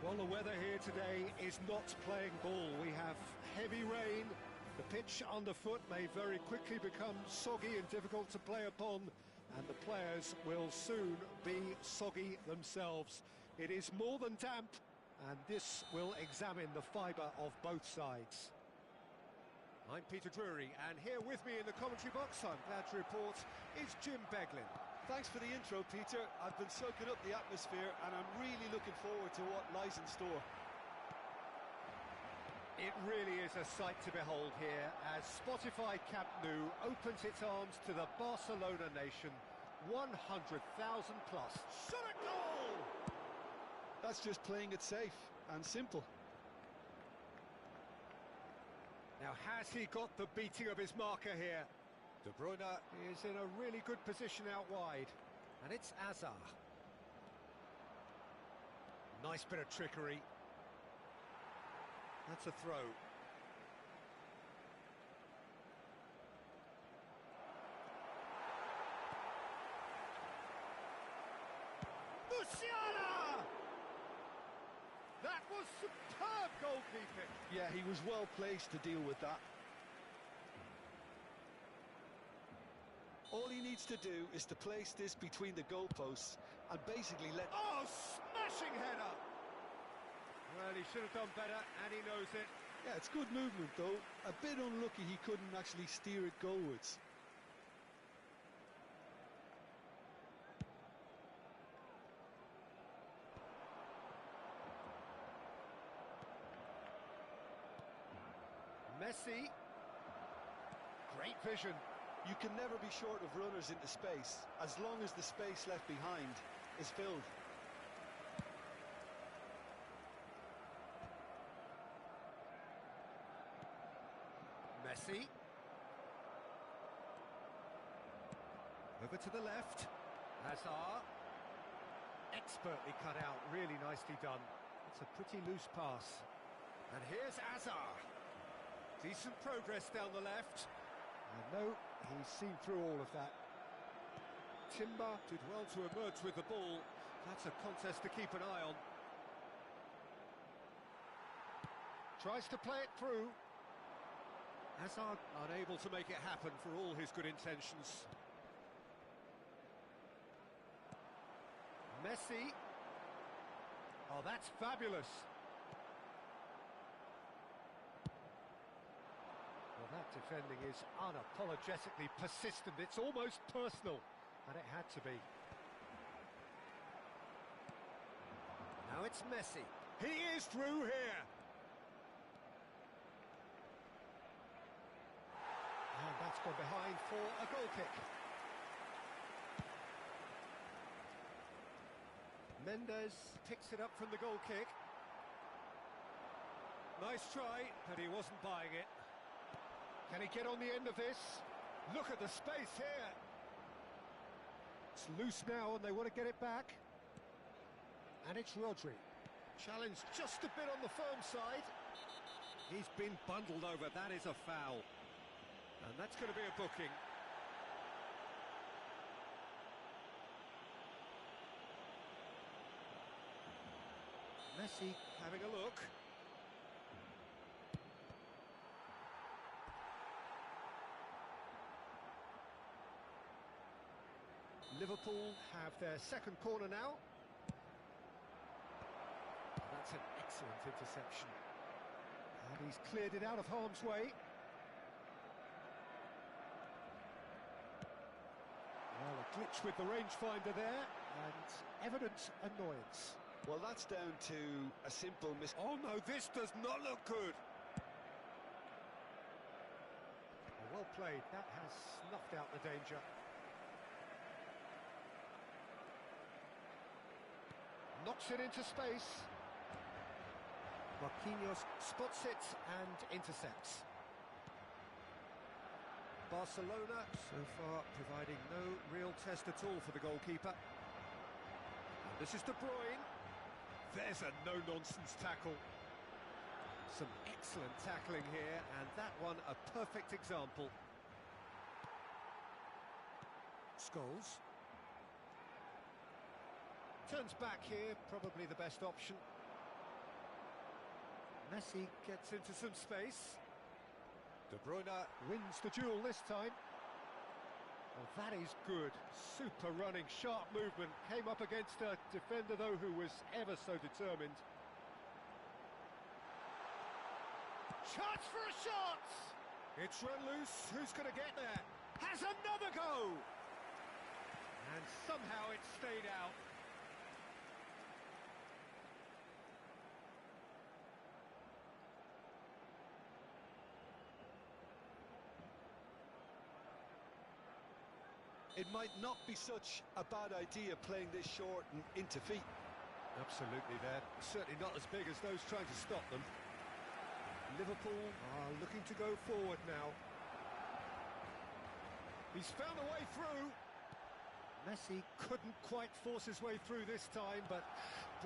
Well, the weather here today is not playing ball. We have heavy rain. The pitch underfoot may very quickly become soggy and difficult to play upon, and the players will soon be soggy themselves. It is more than damp, and this will examine the fibre of both sides. I'm Peter Drury, and here with me in the commentary box, I'm glad to report, is Jim Beglin. Thanks for the intro, Peter. I've been soaking up the atmosphere, and I'm really looking forward to what lies in store. It really is a sight to behold here as Spotify Camp Nou opens its arms to the Barcelona nation. 100,000 plus. Shot at goal! That's just playing it safe and simple. Now, has he got the beating of his marker here? De Bruyne is in a really good position out wide. And it's Hazard. Nice bit of trickery. That's a throw. Musiala! That was superb goalkeeping. Yeah, he was well placed to deal with that. All he needs to do is to place this between the goalposts and basically let... Oh, smashing header! Well, he should have done better, and he knows it. Yeah, it's good movement, though. A bit unlucky he couldn't actually steer it goalwards. Messi. Great vision. You can never be short of runners into space, as long as the space left behind is filled. Messi. Over to the left. Hazard. Expertly cut out, really nicely done. It's a pretty loose pass. And here's Hazard. Decent progress down the left. And no, he's seen through all of that. Timber did well to emerge with the ball. That's a contest to keep an eye on. Tries to play it through. Hazard unable to make it happen for all his good intentions. Messi. Oh, that's fabulous. Well, that defending is unapologetically persistent. It's almost personal, and it had to be. Now it's Messi. He is through here. And that's gone behind for a goal kick. Mendes picks it up from the goal kick. Nice try, but he wasn't buying it. Can he get on the end of this? Look at the space here. It's loose now and they want to get it back. And it's Rodri. Challenge just a bit on the firm side. He's been bundled over, that is a foul. And that's going to be a booking. Messi having a look. Liverpool have their second corner now. That's an excellent interception. And he's cleared it out of harm's way. Well, a glitch with the rangefinder there, and evident annoyance. Well, that's down to a simple miss. Oh no, this does not look good. Well played, that has snuffed out the danger. Knocks it into space. Marquinhos spots it and intercepts. Barcelona, so far, providing no real test at all for the goalkeeper. And this is De Bruyne. There's a no-nonsense tackle. Some excellent tackling here, and that one a perfect example. Scholes. Turns back here, probably the best option. Messi gets into some space. De Bruyne wins the duel this time. Well, that is good. Super running, sharp movement. Came up against a defender, though, who was ever so determined. Chance for a shot! It's run loose. Who's going to get there? Has another go! And somehow it stayed out. It might not be such a bad idea playing this short and into feet. Absolutely there. Certainly not as big as those trying to stop them. Liverpool are looking to go forward now. He's found a way through. Messi couldn't quite force his way through this time, but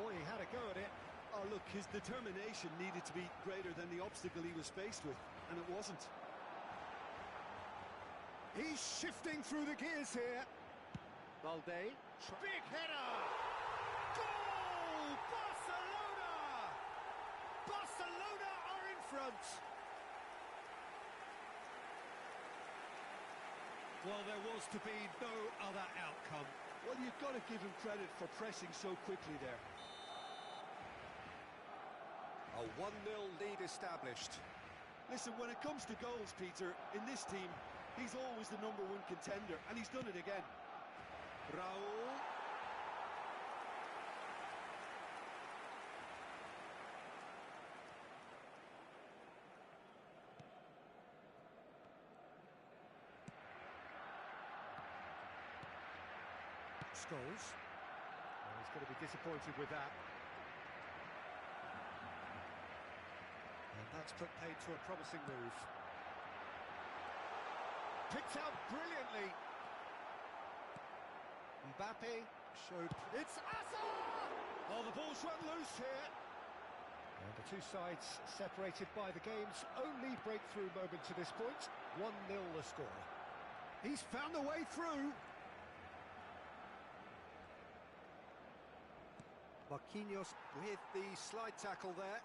boy, he had a go at it. Oh, look, his determination needed to be greater than the obstacle he was faced with, and it wasn't. He's shifting through the gears here. Balde. Big header! Goal! Barcelona! Barcelona are in front. Well, there was to be no other outcome. Well, you've got to give him credit for pressing so quickly there. A 1-0 lead established. Listen, when it comes to goals, Peter, in this team, he's always the #1 contender, and he's done it again. Raul. Scholes. Well, he's going to be disappointed with that. And that's put paid to a promising move. Picked out brilliantly. Mbappe showed... It's Hazard! Oh, the ball's run loose here. And the two sides separated by the game's only breakthrough moment to this point. 1-0 the score. He's found a way through. Marquinhos with the slide tackle there.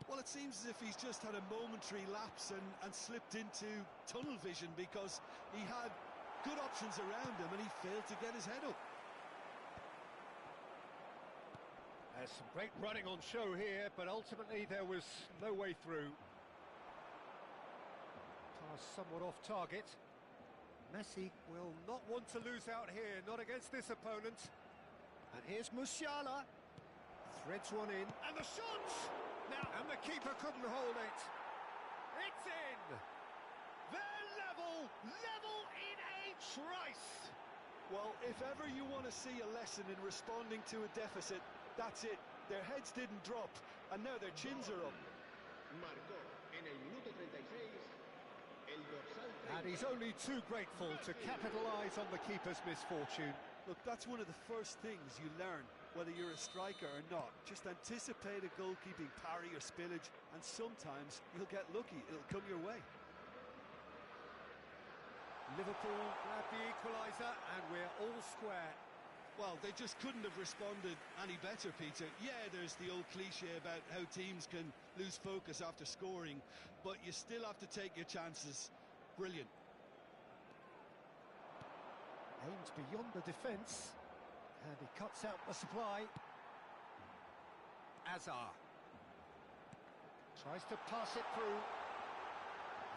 Well, it seems as if he's just had a momentary lapse and slipped into tunnel vision because he had good options around him and he failed to get his head up. There's some great running on show here, but ultimately there was no way through. Pass somewhat off target. Messi will not want to lose out here, not against this opponent. And here's Musiala. Threads one in, and the shot! Now, and the keeper couldn't hold it. It's in! They're level in a trice! Well, if ever you want to see a lesson in responding to a deficit, that's it. Their heads didn't drop, and now their chins are up. And he's only too grateful to capitalise on the keeper's misfortune. Look, that's one of the first things you learn, whether you're a striker or not. Just anticipate a goalkeeping parry or spillage, and sometimes you'll get lucky. It'll come your way. Liverpool grab the equaliser, and we're all square. Well, they just couldn't have responded any better, Peter. Yeah, there's the old cliche about how teams can lose focus after scoring, but you still have to take your chances. Brilliant. Aims beyond the defence, and he cuts out the supply. Hazard tries to pass it through.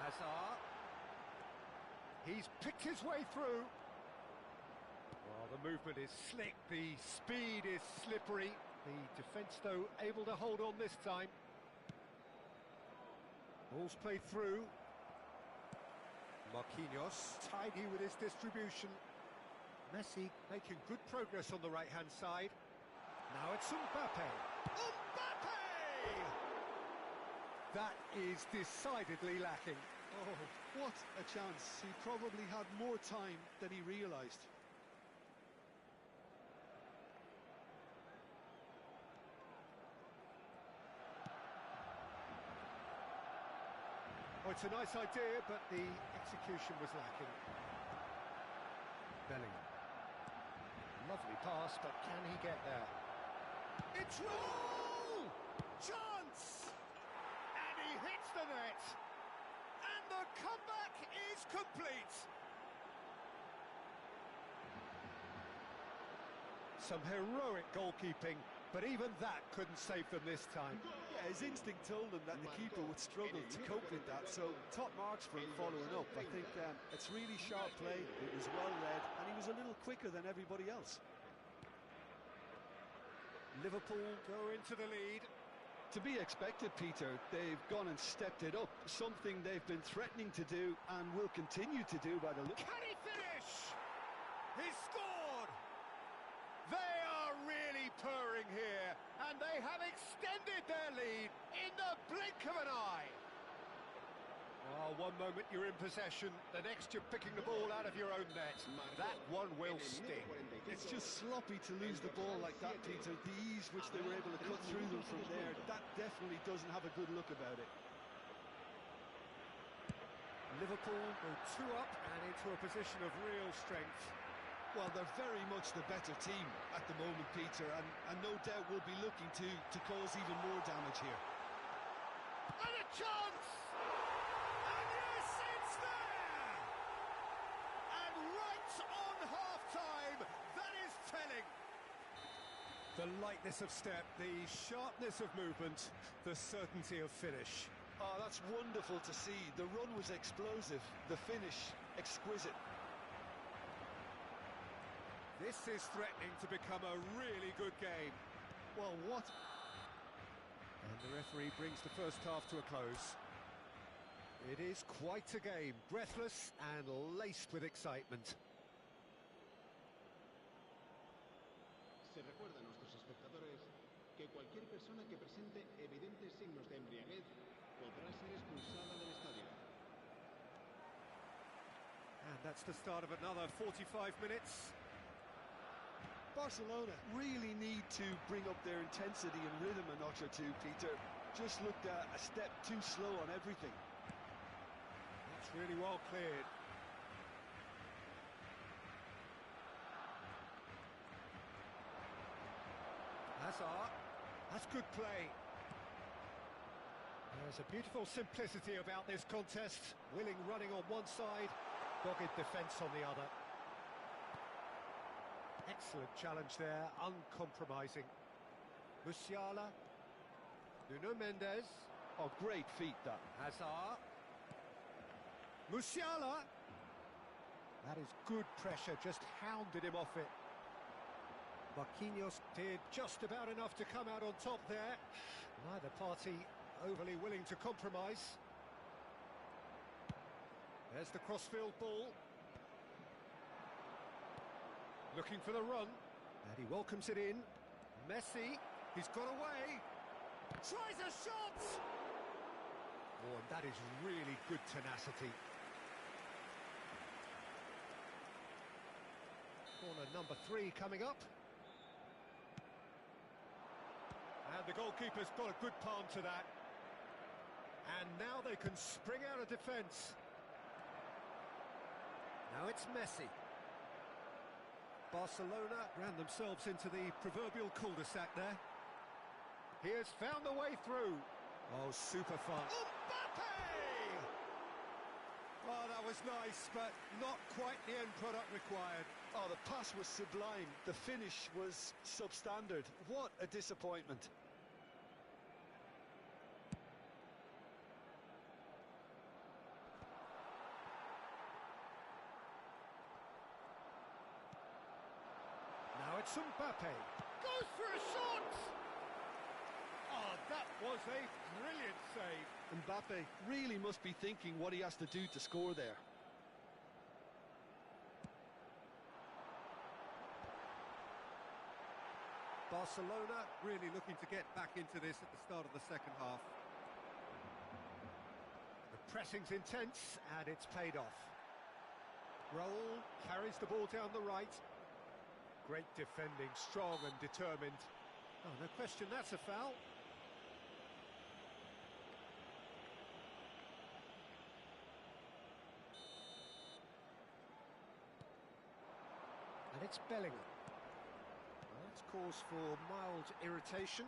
Hazard. He's picked his way through. Well, the movement is slick, the speed is slippery. The defence, though, able to hold on this time. Ball's played through. Marquinhos, tidy with his distribution. Messi making good progress on the right-hand side. Now it's Mbappe. Mbappe! That is decidedly lacking. Oh, what a chance. He probably had more time than he realised. Oh, it's a nice idea, but the execution was lacking. Bellingham. Lovely pass, but can he get there? It's Raul! Chance! And he hits the net. And the comeback is complete. Some heroic goalkeeping, but even that couldn't save them this time. Yeah, his instinct told him that the keeper would struggle to cope with that, so top marks for him following up. I think it's really sharp play, it was well read, and he was a little quicker than everybody else. Liverpool go into the lead. To be expected, Peter. They've gone and stepped it up, something they've been threatening to do and will continue to do by the look. Can he finish? He's scored! They are really purring here, and they have extended their lead in the blink of an eye. Oh, one moment you're in possession, the next you're picking the ball out of your own net. That one will sting. It's just sloppy to lose the ball like that, Peter. The ease which they were able to cut through them from there, that definitely doesn't have a good look about it. Liverpool go 2 up and into a position of real strength. Well, they're very much the better team at the moment, Peter, and no doubt will be looking to cause even more damage here. And a chance! And yes, it's there! And right on half-time, that is telling. The lightness of step, the sharpness of movement, the certainty of finish. Oh, that's wonderful to see. The run was explosive, the finish exquisite. This is threatening to become a really good game. Well, what? And the referee brings the first half to a close. It is quite a game, breathless and laced with excitement. Se recuerda a nuestros espectadores que cualquier persona que presente evidentes signos de embriaguez podrá ser expulsada del estadio. And that's the start of another 45 minutes. Barcelona really need to bring up their intensity and rhythm a notch or two, Peter. Just looked a step too slow on everything. That's really well cleared. Hazard, that's good play. There's a beautiful simplicity about this contest. Willing running on one side, dogged defence on the other. Excellent challenge there, uncompromising. Musiala, Nuno Mendes. Oh, great feat, that. Hazard. Musiala. That is good pressure, just hounded him off it. Marquinhos did just about enough to come out on top there. Neither party overly willing to compromise. There's the crossfield ball. Looking for the run, and he welcomes it in. Messi, he's got away. Tries a shot! Oh, and that is really good tenacity. Corner number 3 coming up. And the goalkeeper's got a good palm to that. And now they can spring out of defence. Now it's Messi. Barcelona ran themselves into the proverbial cul-de-sac there. He has found the way through. Oh, super fun. Mbappe! Oh, that was nice, but not quite the end product required. Oh, the pass was sublime. The finish was substandard. What a disappointment. Now it's Mbappe. Goes for a shot! Oh, that was a brilliant save. Mbappe really must be thinking what he has to do to score there. Barcelona really looking to get back into this at the start of the second half. The pressing's intense and it's paid off. Raul carries the ball down the right. Great defending, strong and determined. Oh, no question, that's a foul. And it's Bellingham. Well, that's cause for mild irritation.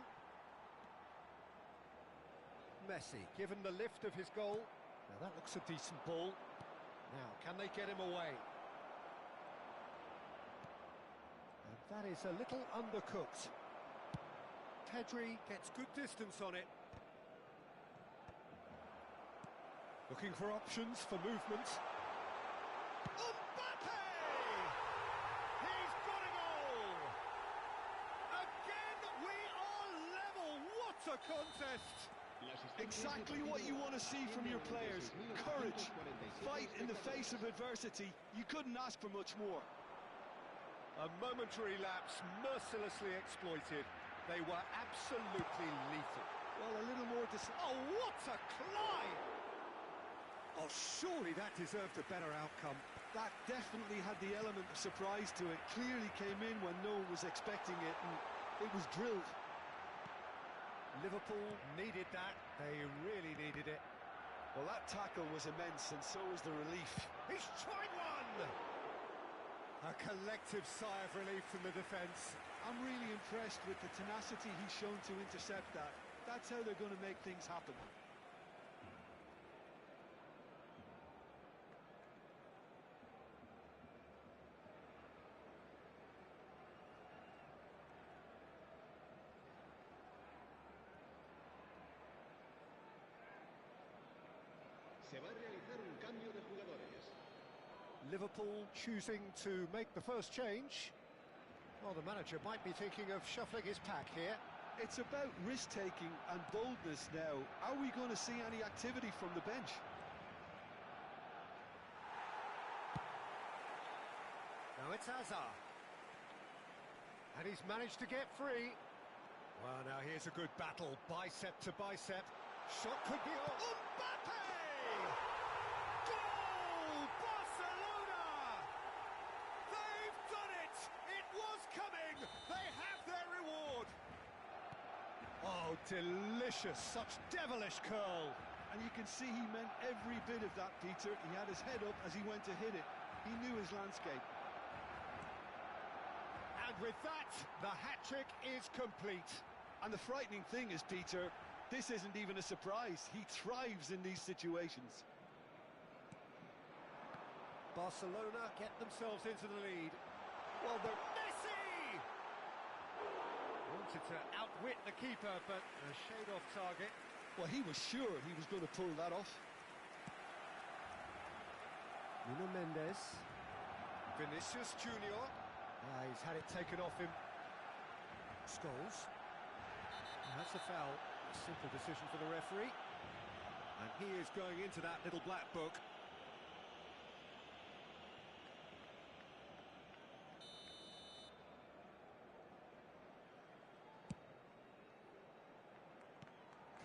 Messi, given the lift of his goal. Now that looks a decent ball. Now, can they get him away? And that is a little undercooked. Pedri gets good distance on it. Looking for options for movement. Mbappe! He's got a goal! Again, we are level. What a contest! Exactly what you want to see from your players. Courage, fight in the face of adversity. You couldn't ask for much more. A momentary lapse, mercilessly exploited. They were absolutely lethal. Well, a little more Oh, what a climb! Oh, surely that deserved a better outcome. That definitely had the element of surprise to it. Clearly came in when no one was expecting it, and it was drilled. Liverpool needed that. They really needed it. Well, that tackle was immense, and so was the relief. He's tried one! A collective sigh of relief from the defence. I'm really impressed with the tenacity he's shown to intercept that. That's how they're going to make things happen. Se va a realizar un cambio de jugadores. Liverpool choosing to make the first change. Well, the manager might be thinking of shuffling his pack here. It's about risk-taking and boldness now. Are we going to see any activity from the bench? Now it's Hazard. And he's managed to get free. Well, now here's a good battle, bicep to bicep. Shot could be on. Mbappe! Goal! Barcelona! They've done it! It was coming! They have their reward! Oh, delicious! Such devilish curl! And you can see he meant every bit of that, Peter. He had his head up as he went to hit it. He knew his landscape. And with that, the hat-trick is complete. And the frightening thing is, Peter, this isn't even a surprise. He thrives in these situations. Barcelona get themselves into the lead. Well, they're Messi! Wanted to outwit the keeper, but a shade off target. Well, he was sure he was going to pull that off. Nuno Mendes. Vinicius Junior. He's had it taken off him. Scholes. And that's a foul. A simple decision for the referee. And he is going into that little black book.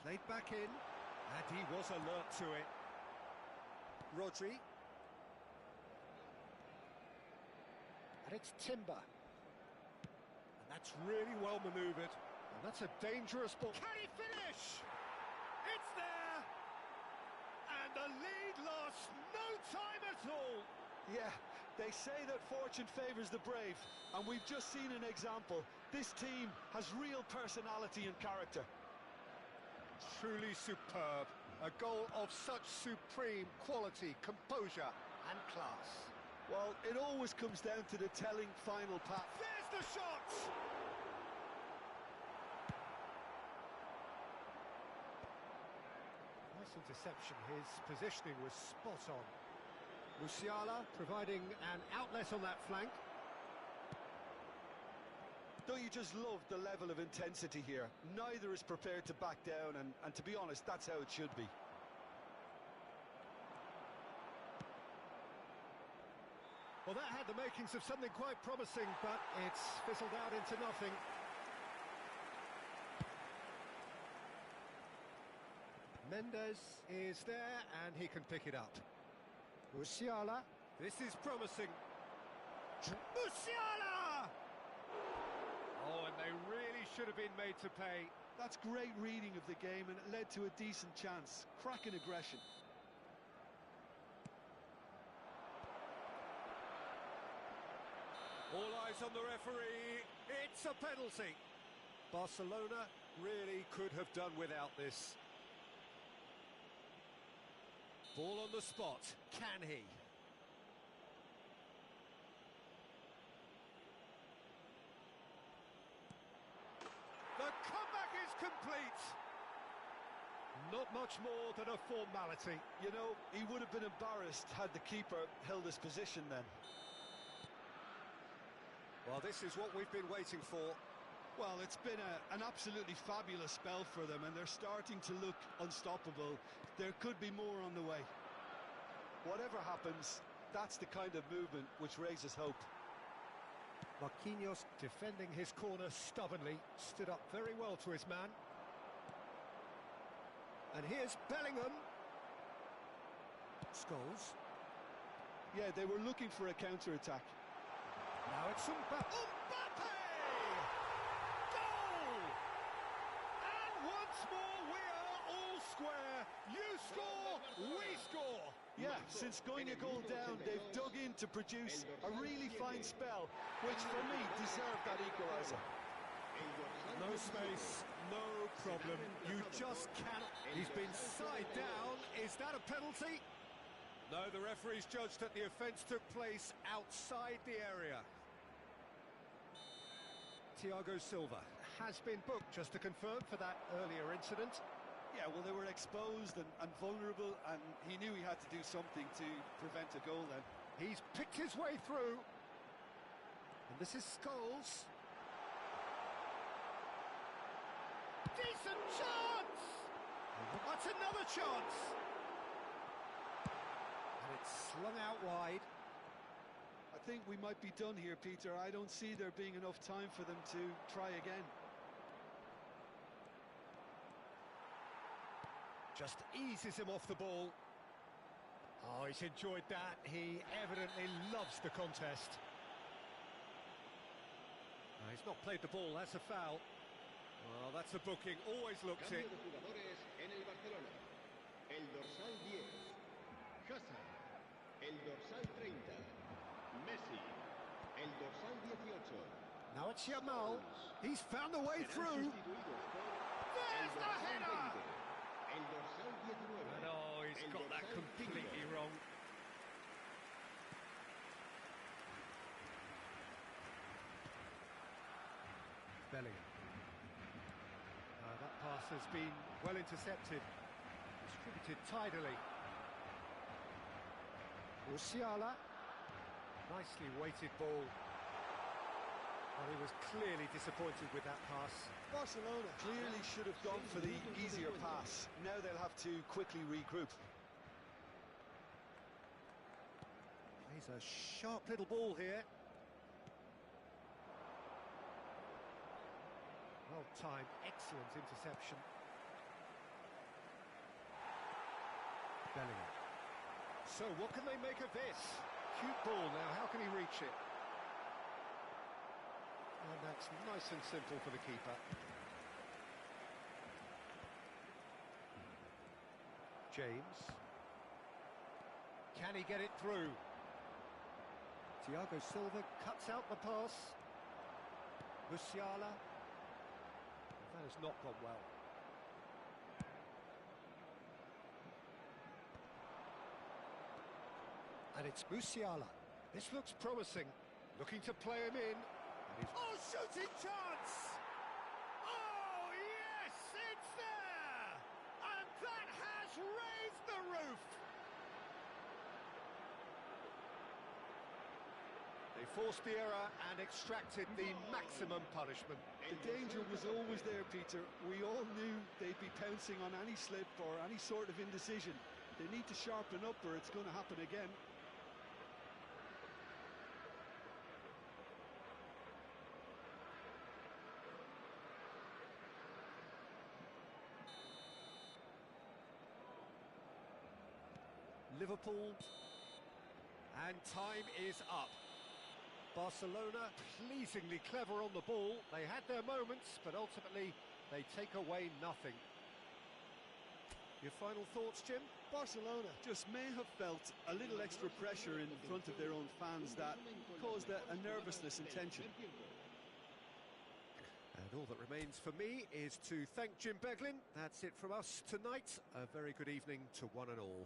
Played back in, and he was alert to it. Rodri. And it's Timber. And that's really well manoeuvred. And that's a dangerous ball. Can he finish? It's there! And the lead lost no time at all. Yeah, they say that fortune favours the brave, and we've just seen an example. This team has real personality and character. Truly superb. A goal of such supreme quality, composure and class. Well, it always comes down to the telling final pass. There's the shot! Nice interception. His positioning was spot on. Musiala providing an outlet on that flank. Don't you just love the level of intensity here? Neither is prepared to back down, and to be honest, that's how it should be. Well, that had the makings of something quite promising, but it's fizzled out into nothing. Mendes is there, and he can pick it up. Musiala, this is promising. Musiala! Oh, and they really should have been made to pay. That's great reading of the game, and it led to a decent chance. Cracking aggression. All eyes on the referee. It's a penalty. Barcelona really could have done without this. Ball on the spot. Can he? The comeback is complete. Not much more than a formality. You know, he would have been embarrassed had the keeper held his position then. Well, this is what we've been waiting for. Well, it's been an absolutely fabulous spell for them, and they're starting to look unstoppable. There could be more on the way. Whatever happens, that's the kind of movement which raises hope. Marquinhos defending his corner stubbornly, stood up very well to his man. And here's Bellingham. Scholes. Yeah, they were looking for a counter-attack. Now it's Mbappe. Goal! And once more we are all square. You score, we score. Yeah, since going a goal down, they've dug in to produce a really fine spell, which for me deserved that equaliser. No space, no problem. You just cannot. He's been side down. Is that a penalty? No, the referee's judged that the offence took place outside the area. Thiago Silva has been booked, just to confirm, for that earlier incident. Yeah, well, they were exposed and vulnerable, and he knew he had to do something to prevent a goal then. He's picked his way through. And this is Scholes. Decent chance! That's another chance! And it's slung out wide. I think we might be done here, Peter. I don't see there being enough time for them to try again. Just eases him off the ball. Oh, he's enjoyed that. He evidently loves the contest. He's not played the ball, that's a foul. Well, that's a booking, always looks it. Cambio de jugadores en el Barcelona. El dorsal 10, Hazard. El dorsal 30, Messi. El dorsal 18. Now it's Yamal. He's found a way through. There's the header! El dorsal 19. No, he's got that completely wrong. Bellingham. That pass has been well intercepted. Distributed tidily. Musiala. Nicely weighted ball. Well, he was clearly disappointed with that pass. Barcelona clearly should have gone for the easier pass. Now they'll have to quickly regroup. Plays a sharp little ball here. Well timed, excellent interception. Bellingham. So what can they make of this? Cute ball now, how can he reach it? And that's nice and simple for the keeper. James. Can he get it through? Thiago Silva cuts out the pass. Musiala. That has not gone well. And it's Musiala. This looks promising. Looking to play him in. Oh, shooting chance! Oh, yes, it's there! And that has raised the roof! They forced the error and extracted the maximum punishment. The danger was always there, Peter. We all knew they'd be pouncing on any slip or any sort of indecision. They need to sharpen up or it's going to happen again. Liverpool, and time is up. Barcelona pleasingly clever on the ball. They had their moments, but ultimately they take away nothing. Your final thoughts, Jim? Barcelona just may have felt a little extra pressure in front of their own fans that caused a nervousness and tension. And all that remains for me is to thank Jim Beglin. That's it from us tonight. A very good evening to one and all.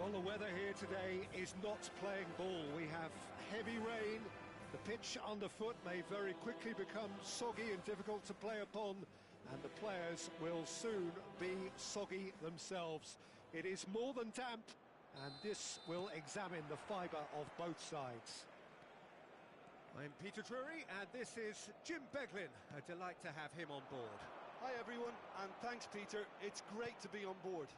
Well, the weather here today is not playing ball. We have heavy rain. The pitch underfoot may very quickly become soggy and difficult to play upon, and the players will soon be soggy themselves. It is more than damp, and this will examine the fibre of both sides. I'm Peter Drury, and this is Jim Beglin. A delight to have him on board. Hi everyone, and thanks Peter, it's great to be on board.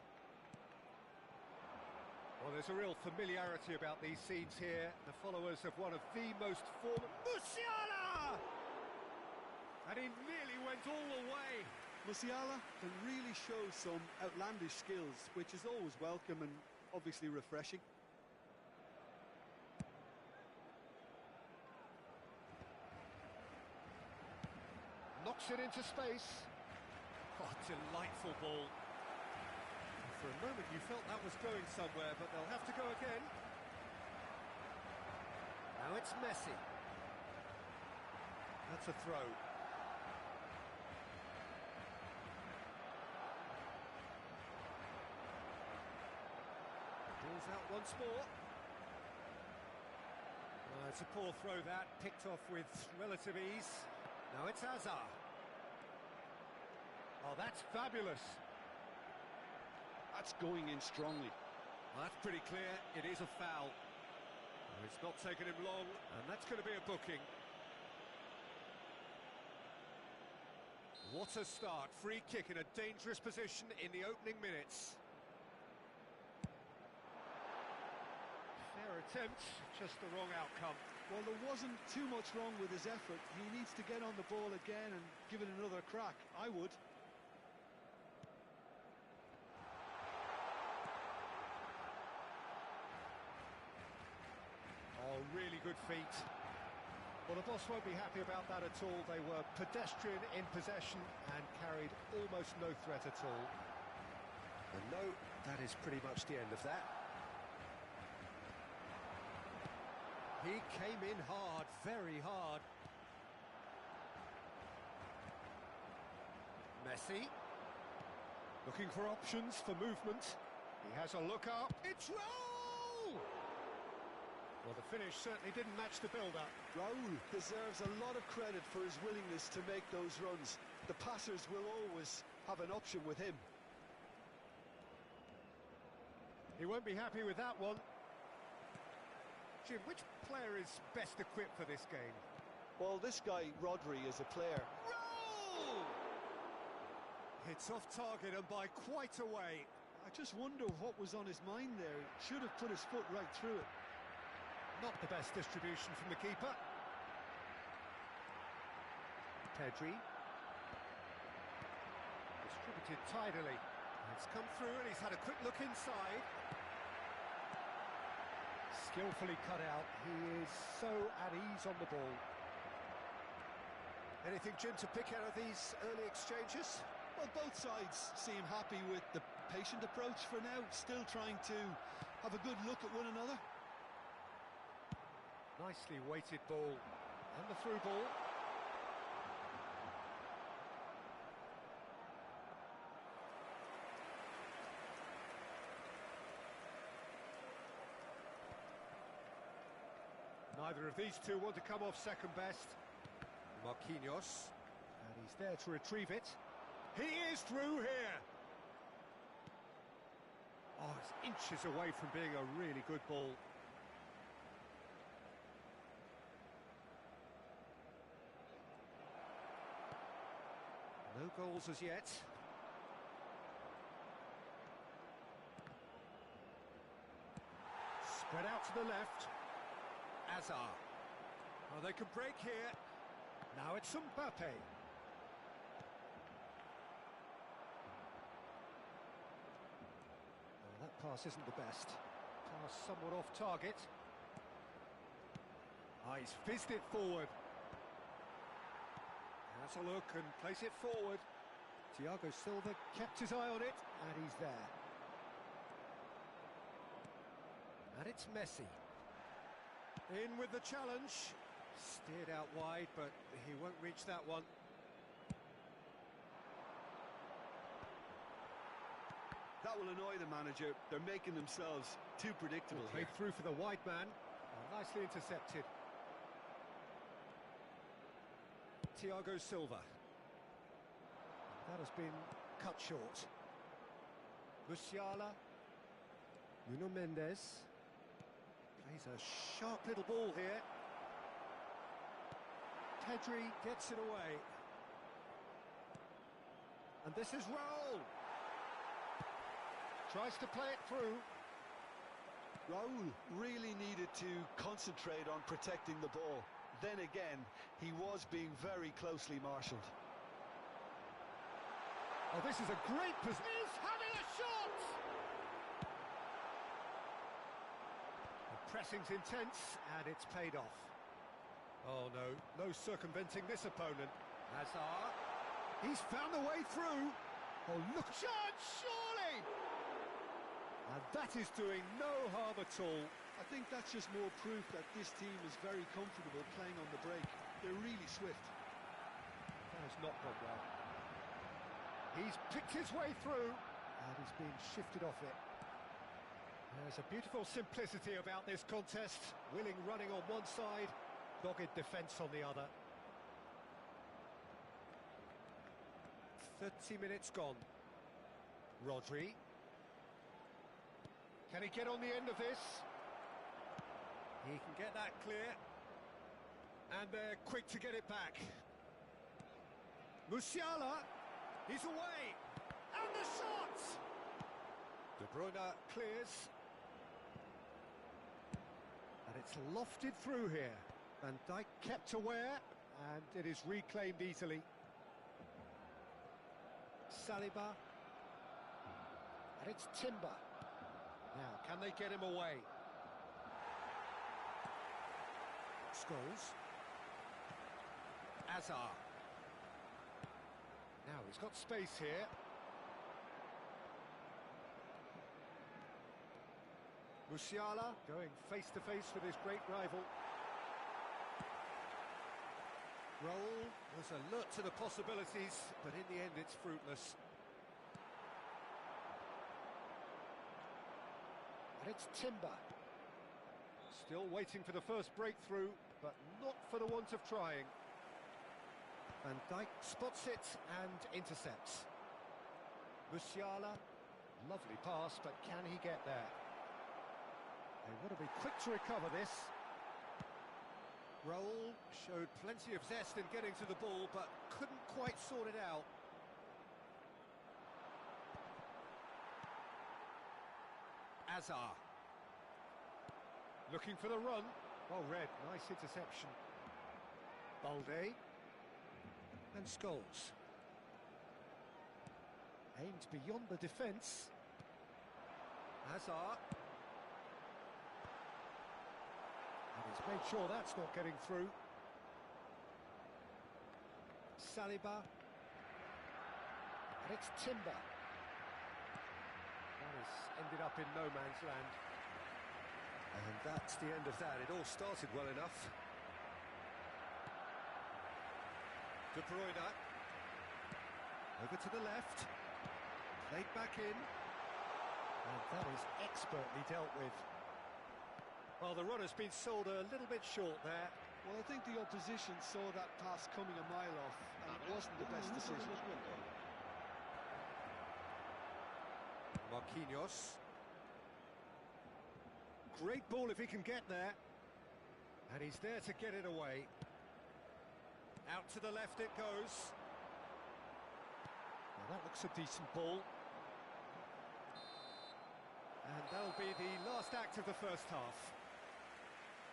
Well, there's a real familiarity about these scenes here. The followers of one of the most former... Musiala! And he nearly went all the way. Musiala can really show some outlandish skills, which is always welcome and obviously refreshing. Knocks it into space. Oh, delightful ball. For a moment you felt that was going somewhere, but they'll have to go again. Now it's Messi. That's a throw. Ball's out once more. It's a poor throw that, picked off with relative ease. Now it's Hazard. Oh, that's fabulous. That's going in strongly. Well, that's pretty clear. It is a foul. Well, it's not taken him long, and that's going to be a booking. What a start. Free kick in a dangerous position in the opening minutes. Fair attempt, just the wrong outcome. Well, there wasn't too much wrong with his effort. He needs to get on the ball again and give it another crack. I would. Oh, really good feet. Well, the boss won't be happy about that at all. They were pedestrian in possession and carried almost no threat at all. And no, that is pretty much the end of that. He came in hard, very hard. Messi. Looking for options for movement. He has a look up. It's Raul! Well, the finish certainly didn't match the build-up. Raul deserves a lot of credit for his willingness to make those runs. The passers will always have an option with him. He won't be happy with that one. Jim, which player is best equipped for this game? Well, this guy, Rodri, is a player. Roll! It's off target and by quite a way. I just wonder what was on his mind there. Should have put his foot right through it. Not the best distribution from the keeper. Pedri. Distributed tidily. It's come through and he's had a quick look inside. Skillfully cut out. He is so at ease on the ball. Anything, Jim, to pick out of these early exchanges? Well, both sides seem happy with the patient approach for now, still trying to have a good look at one another. Nicely weighted ball. And the through ball. Neither of these two want to come off second best. Marquinhos. And he's there to retrieve it. He is through here. Oh, it's inches away from being a really good ball. No goals as yet. Spread out to the left. Hazard. Oh, they can break here. Now it's Mbappe. Oh, that pass isn't the best. Pass somewhat off target. Ah, he's fizzed it forward. Has a look and place it forward. Thiago Silva kept his eye on it, and he's there. And it's Messi. In with the challenge. Steered out wide, but he won't reach that one. That that will annoy the manager. They're making themselves too predictable here. Played through for the wide man. Nicely intercepted. Thiago Silva. That has been cut short. Musiala. Nuno Mendes. Plays a sharp little ball here. Pedri gets it away. And this is Raul. Tries to play it through. Raul really needed to concentrate on protecting the ball. Then again, he was being very closely marshalled. Oh, this is a great position. He's having a shot! The pressing's intense, and it's paid off. Oh, no circumventing this opponent. Hazard. He's found a way through. Oh, look, chance, surely! And that is doing no harm at all. I think that's just more proof that this team is very comfortable playing on the break. They're really swift. That has not gone well. He's picked his way through, and he's been shifted off it. There's a beautiful simplicity about this contest. Willing running on one side, dogged defence on the other. 30 minutes gone. Rodri. Can he get on the end of this? He can get that clear. And they're quick to get it back. Musiala. He's away. And the shot! De Bruyne clears. And it's lofted through here. Van Dijk kept aware. And it is reclaimed easily. Saliba. And it's Timber. Now, can they get him away? Scholes. Hazard. Now he's got space here. Musiala going face to face with his great rival. Raul was alert to the possibilities, but in the end it's fruitless. And it's Timber. Still waiting for the first breakthrough, but not for the want of trying. Van Dijk spots it and intercepts. Musiala, lovely pass, but can he get there? They want to be quick to recover this. Raul showed plenty of zest in getting to the ball, but couldn't quite sort it out. Hazard. Looking for the run. Well read, nice interception. Balde. And Scholes. Aimed beyond the defence. Hazard. And he's made sure that's not getting through. Saliba. And it's Timber. That has ended up in no man's land. And that's the end of that. It all started well enough. De Bruyne. Over to the left. Played back in. And that is expertly dealt with. Well, the runner's been sold a little bit short there. Well, I think the opposition saw that pass coming a mile off, and it wasn't the best decision. Marquinhos. Great ball if he can get there. And he's there to get it away. Out to the left it goes. Now that looks a decent ball. And that'll be the last act of the first half.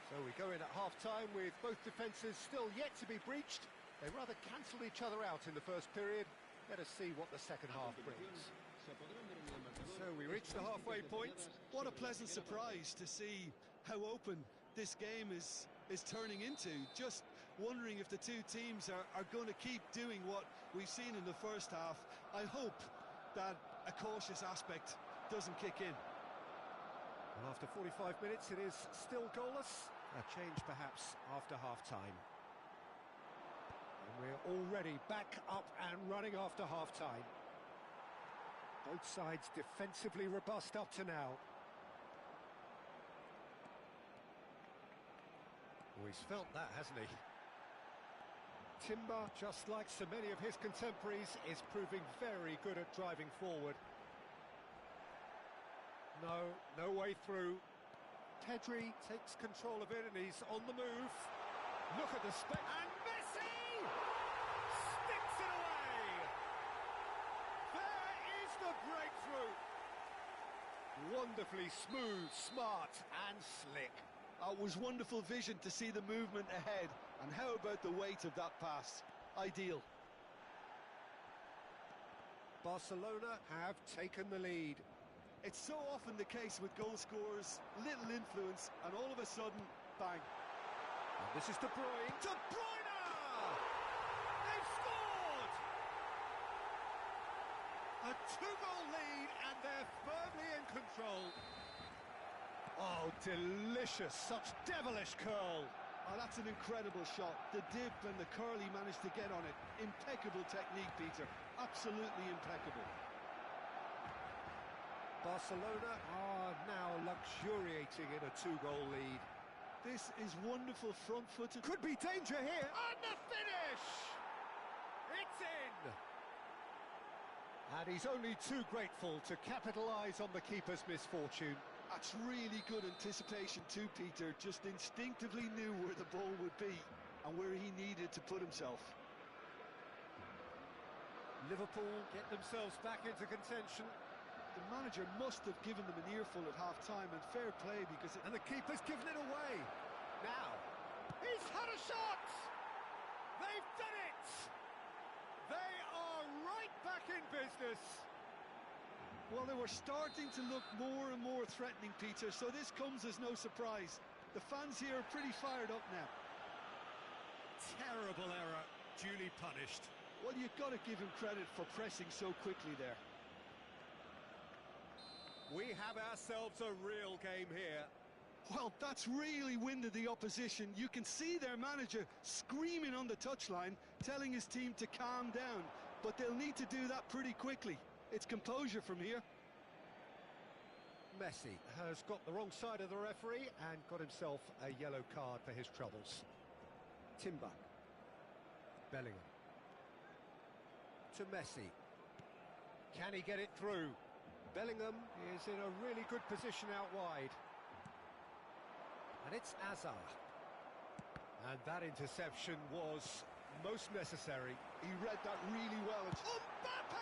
So we go in at half-time with both defences still yet to be breached. They rather cancelled each other out in the first period. Let us see what the second half brings. So we reach the halfway point. What a pleasant surprise to see how open this game is turning into. Just wondering if the two teams are going to keep doing what we've seen in the first half. I hope that a cautious aspect doesn't kick in. Well, after 45 minutes it is still goalless. A change perhaps after half-time. And we're already back up and running after half-time. Both sides defensively robust up to now. Oh, he's felt that, hasn't he? Timber, just like so many of his contemporaries, is proving very good at driving forward. No way through. Pedri takes control of it and he's on the move. Look at the and Messi sticks it away. There is the breakthrough. Wonderfully smooth, smart and slick. It was wonderful vision to see the movement ahead, and how about the weight of that pass? Ideal. Barcelona have taken the lead. It's so often the case with goal scorers, little influence, and all of a sudden, bang. And this is De Bruyne. De Bruyne! They've scored! A 2-goal lead, and they're firmly in control. Oh, delicious, such devilish curl. Oh, that's an incredible shot. The dip and the curl he managed to get on it. Impeccable technique, Peter. Absolutely impeccable. Barcelona are now luxuriating in a 2-goal lead. This is wonderful front-footed. Could be danger here. And the finish! It's in! And he's only too grateful to capitalise on the keeper's misfortune. That's really good anticipation too, Peter. Just instinctively knew where the ball would be and where he needed to put himself. Liverpool get themselves back into contention. The manager must have given them an earful at half-time, and fair play because... And the keeper's given it away. Now, he's had a shot! They've done it! They are right back in business. Well, they were starting to look more and more threatening, Peter, so this comes as no surprise. The fans here are pretty fired up now. Terrible error, duly punished. Well, you've got to give him credit for pressing so quickly there. We have ourselves a real game here. Well, that's really winded the opposition. You can see their manager screaming on the touchline, telling his team to calm down. But they'll need to do that pretty quickly. It's composure from here. Messi has got the wrong side of the referee and got himself a yellow card for his troubles. Timber. Bellingham. To Messi. Can he get it through? Bellingham is in a really good position out wide. And it's Azar. And that interception was most necessary. He read that really well. Mbappe!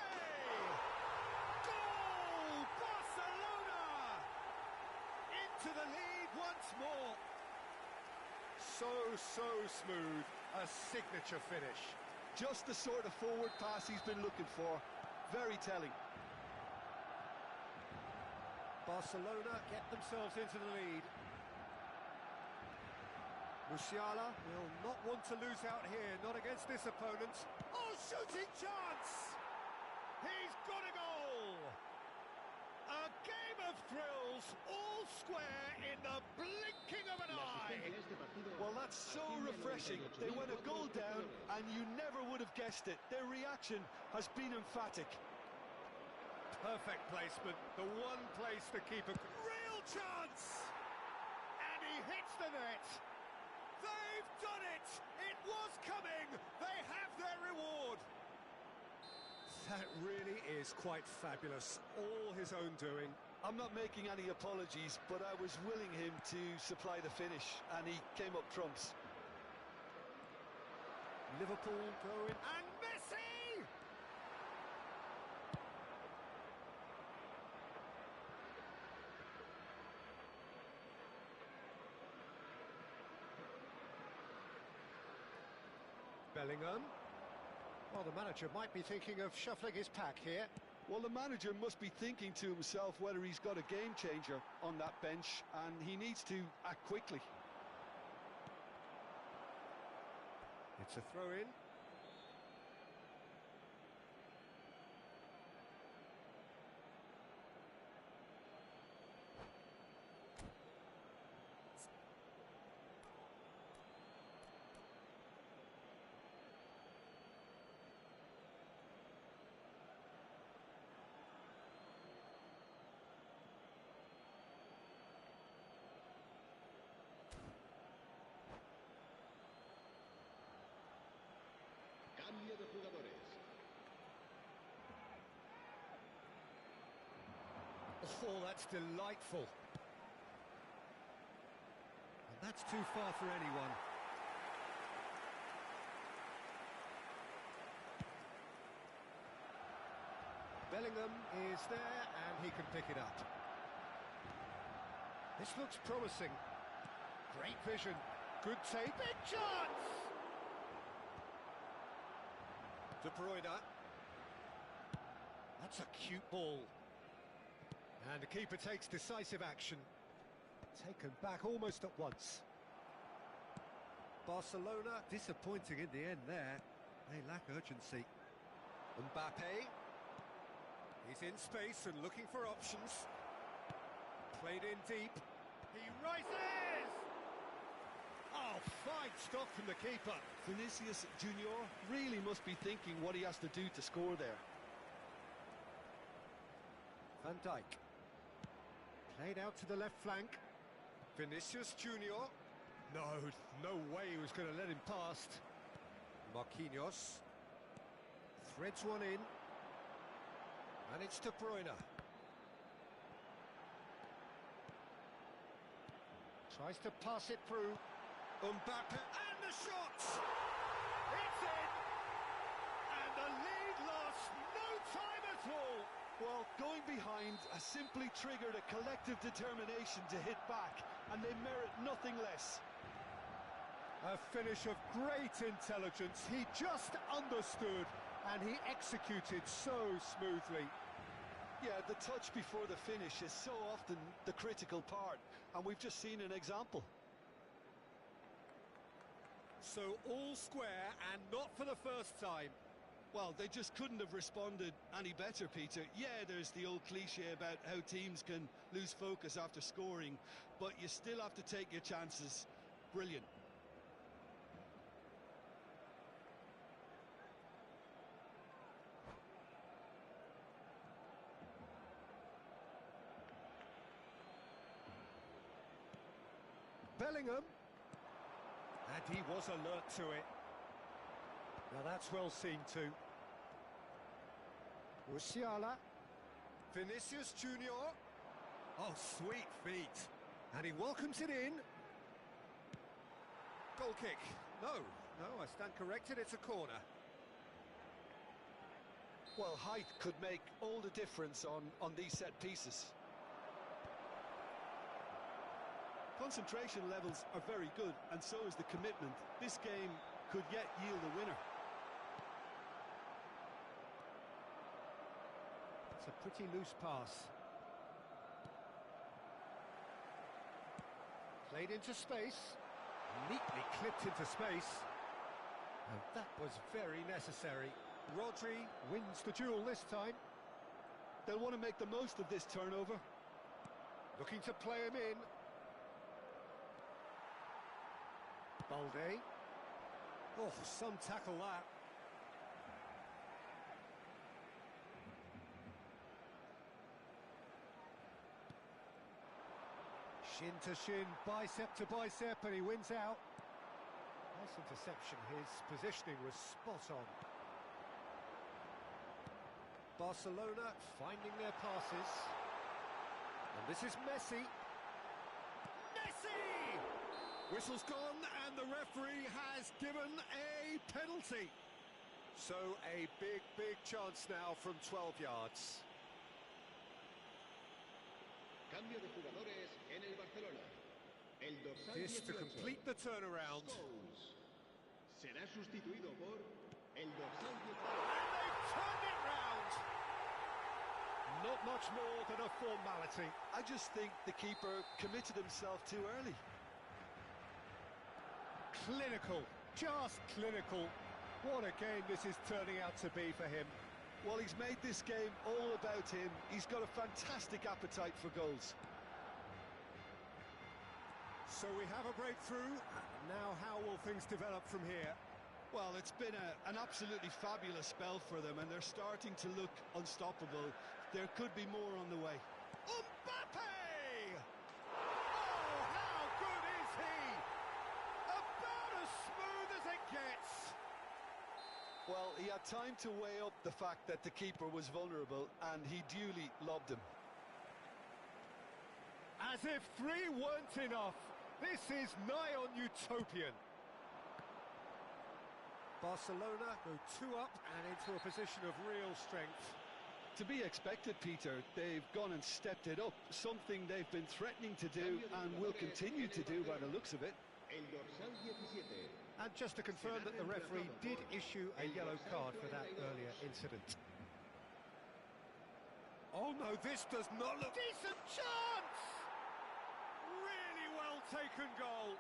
Goal! Barcelona! Into the lead once more. So smooth. A signature finish. Just the sort of forward pass he's been looking for. Very telling. Barcelona get themselves into the lead. Musiala will not want to lose out here, not against this opponent. Oh, shooting chance! He's got a goal! A game of thrills, all square in the blinking of an eye! Well, that's so refreshing. They went a goal down and you never would have guessed it. Their reaction has been emphatic. Perfect placement, the one place the keeper... Real chance! And he hits the net! They've done it! It was coming! They have their reward! That really is quite fabulous. All his own doing. I'm not making any apologies, but I was willing him to supply the finish, and he came up trumps. Liverpool going... And Messi! Bellingham. Well, the manager might be thinking of shuffling his pack here. Well, the manager must be thinking to himself whether he's got a game changer on that bench, and he needs to act quickly. It's a throw-in. Oh, that's delightful. And that's too far for anyone. Bellingham is there, and he can pick it up. This looks promising. Great vision. Good take. Big chance! De Bruyne. That's a cute ball. And the keeper takes decisive action. Taken back almost at once. Barcelona disappointing in the end there. They lack urgency. Mbappe. He's in space and looking for options. Played in deep. He rises! Oh, fine stop from the keeper. Vinicius Junior really must be thinking what he has to do to score there. Van Dijk. Played out to the left flank. Vinicius Junior. No way he was going to let him past. Marquinhos. Threads one in. And it's De Bruyne. Tries to pass it through. Mbappe, and the shot! It's in! And the lead lost no time at all! Well, going behind has simply triggered a collective determination to hit back, and they merit nothing less. A finish of great intelligence. He just understood, and he executed so smoothly. Yeah, the touch before the finish is so often the critical part, and we've just seen an example. So all square, and not for the first time. Well, they just couldn't have responded any better, Peter. Yeah, there's the old cliche about how teams can lose focus after scoring, but you still have to take your chances. Brilliant. Bellingham. And he was alert to it. Now that's well seen too. Musiala. Vinicius Junior. Oh, sweet feet. And he welcomes it in. Goal kick. No, I stand corrected, it's a corner. Well, height could make all the difference on these set pieces. Concentration levels are very good, and so is the commitment. This game could yet yield a winner. It's a pretty loose pass. Played into space. Neatly clipped into space. And that was very necessary. Rodri wins the duel this time. They'll want to make the most of this turnover. Looking to play him in. Balde. Oh, some tackle that. Shin to shin, bicep to bicep, and he wins out. Nice interception, his positioning was spot on. Barcelona finding their passes. And this is Messi. Messi! Whistle's gone, and the referee has given a penalty. So a big chance now from 12 yards. Cambio de jugadores en el Barcelona. El dorsal This to 18, complete the turnaround. Scholes. Será sustituido por el dorsal 18. And they've turned it round. Not much more than a formality. I just think the keeper committed himself too early. Clinical, just clinical. What a game this is turning out to be for him. Well, he's made this game all about him. He's got a fantastic appetite for goals. So we have a breakthrough. Now how will things develop from here? Well, it's been an absolutely fabulous spell for them, and they're starting to look unstoppable. There could be more on the way. Mbappe! Oh, how good is he? About as smooth as it gets. Well, he had time to weigh up the fact that the keeper was vulnerable, and he duly lobbed him. As if three weren't enough. This is nigh on utopian. Barcelona go 2 up and into a position of real strength. To be expected, Peter. They've gone and stepped it up, something they've been threatening to do and will continue to do by the looks of it. And just to confirm that the referee did issue a yellow card for that earlier incident. Oh no, this does not look... Decent chance! Really well taken goal.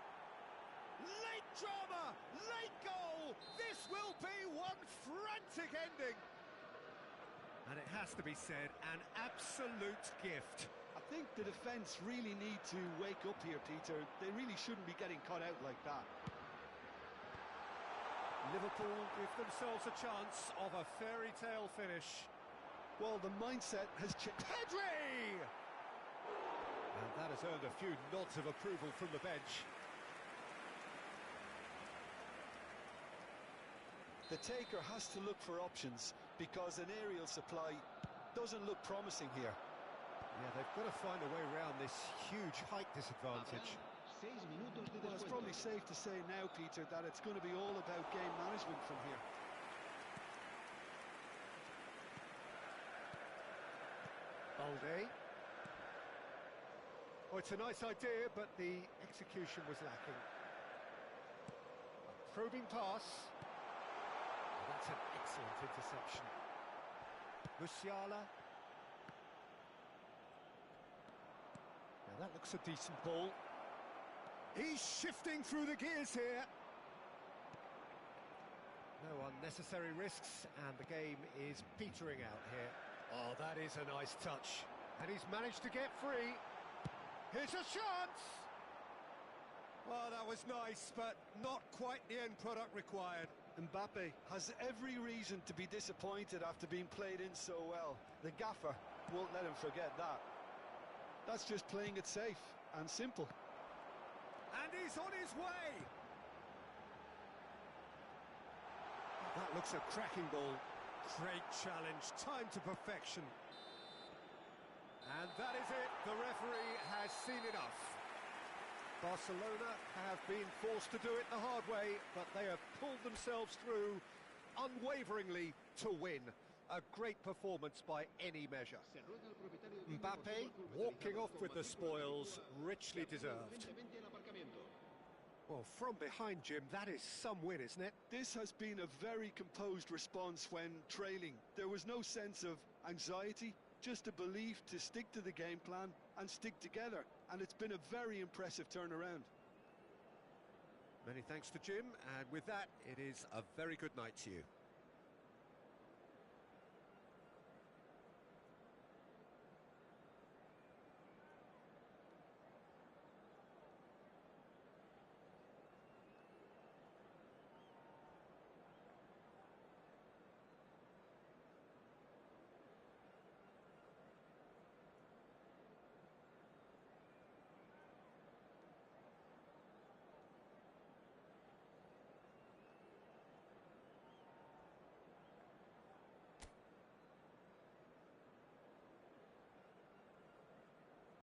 Late drama, late goal. This will be one frantic ending. And it has to be said, an absolute gift. I think the defence really need to wake up here, Peter. They really shouldn't be getting caught out like that. Liverpool give themselves a chance of a fairy tale finish. Well, the mindset has changed. Pedri! And that has earned a few nods of approval from the bench. The taker has to look for options because an aerial supply doesn't look promising here. Yeah, they've got to find a way around this huge height disadvantage. Well, it's probably safe to say now, Peter, that it's going to be all about game management from here. Balde. Oh, it's a nice idea, but the execution was lacking. Probing pass. Oh, that's an excellent interception. Musiala. Now that looks a decent ball. He's shifting through the gears here. No unnecessary risks, and the game is petering out here. Oh, that is a nice touch. And he's managed to get free. Here's a chance! Well, that was nice, but not quite the end product required. Mbappe has every reason to be disappointed after being played in so well. The gaffer won't let him forget that. That's just playing it safe and simple. And he's on his way! That looks a cracking ball. Great challenge, timed to perfection. And that is it, the referee has seen enough. Barcelona have been forced to do it the hard way, but they have pulled themselves through unwaveringly to win. A great performance by any measure. Mbappe walking off with the spoils, richly deserved. Well, from behind, Jim, that is some win, isn't it? This has been a very composed response when trailing. There was no sense of anxiety, just a belief to stick to the game plan and stick together. And it's been a very impressive turnaround. Many thanks to Jim, and with that, it is a very good night to you.